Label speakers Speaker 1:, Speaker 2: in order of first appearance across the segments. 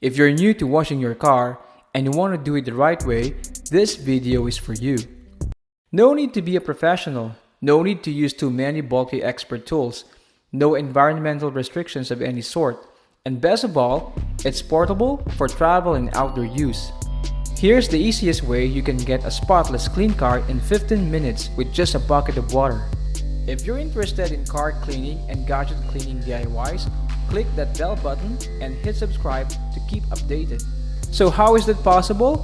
Speaker 1: If you're new to washing your car and you want to do it the right way, this video is for you. No need to be a professional, no need to use too many bulky expert tools, no environmental restrictions of any sort, and best of all, it's portable for travel and outdoor use. Here's the easiest way you can get a spotless clean car in 15 minutes with just a bucket of water. If you're interested in car cleaning and gadget cleaning DIYs, click that bell button and hit subscribe to keep updated. So how is that possible?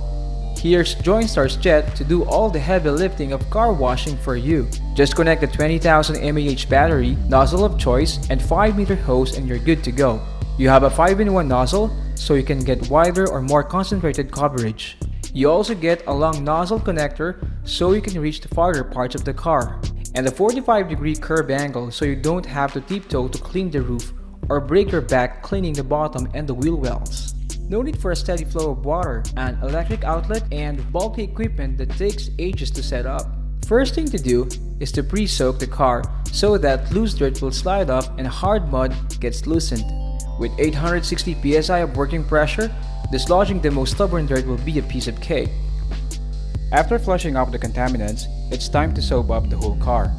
Speaker 1: Here's Joinstar's Jet to do all the heavy lifting of car washing for you. Just connect the 20,000 mAh battery, nozzle of choice, and 5-meter hose and you're good to go. You have a 5-in-1 nozzle, so you can get wider or more concentrated coverage. You also get a long nozzle connector, so you can reach the farther parts of the car. And a 45-degree curve angle, so you don't have to tiptoe to clean the roof or break your back cleaning the bottom and the wheel wells. No need for a steady flow of water, an electric outlet, and bulky equipment that takes ages to set up. First thing to do is to pre-soak the car so that loose dirt will slide off and hard mud gets loosened. With 860 psi of working pressure, dislodging the most stubborn dirt will be a piece of cake. After flushing out the contaminants, it's time to soap up the whole car.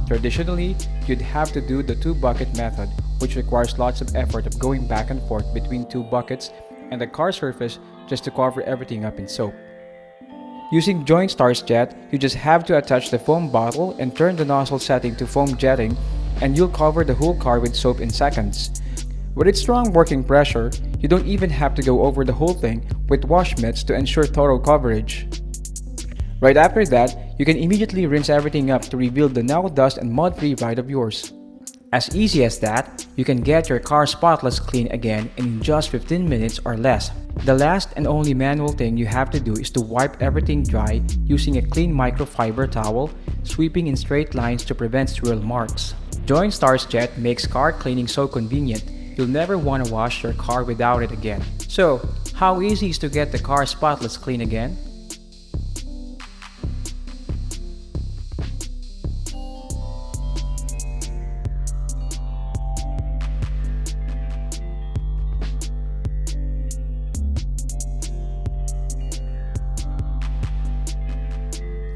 Speaker 1: Traditionally, you'd have to do the 2-bucket method, which requires lots of effort of going back and forth between 2 buckets and the car surface just to cover everything up in soap. Using Joinstar's Jet, you just have to attach the foam bottle and turn the nozzle setting to foam jetting, and you'll cover the whole car with soap in seconds. With its strong working pressure, you don't even have to go over the whole thing with wash mitts to ensure thorough coverage. Right after that, you can immediately rinse everything up to reveal the now dust and mud-free ride of yours. As easy as that, you can get your car spotless clean again in just 15 minutes or less. The last and only manual thing you have to do is to wipe everything dry using a clean microfiber towel, sweeping in straight lines to prevent swirl marks. Joinstar's Jet makes car cleaning so convenient, you'll never want to wash your car without it again. So, how easy is to get the car spotless clean again?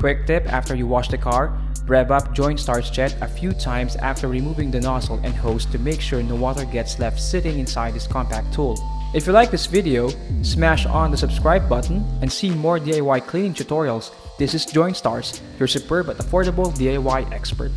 Speaker 1: Quick tip: after you wash the car, rev up Joinstar's Jet a few times after removing the nozzle and hose to make sure no water gets left sitting inside this compact tool. If you like this video, smash on the subscribe button and see more DIY cleaning tutorials. This is Joinstar's, your superb but affordable DIY expert.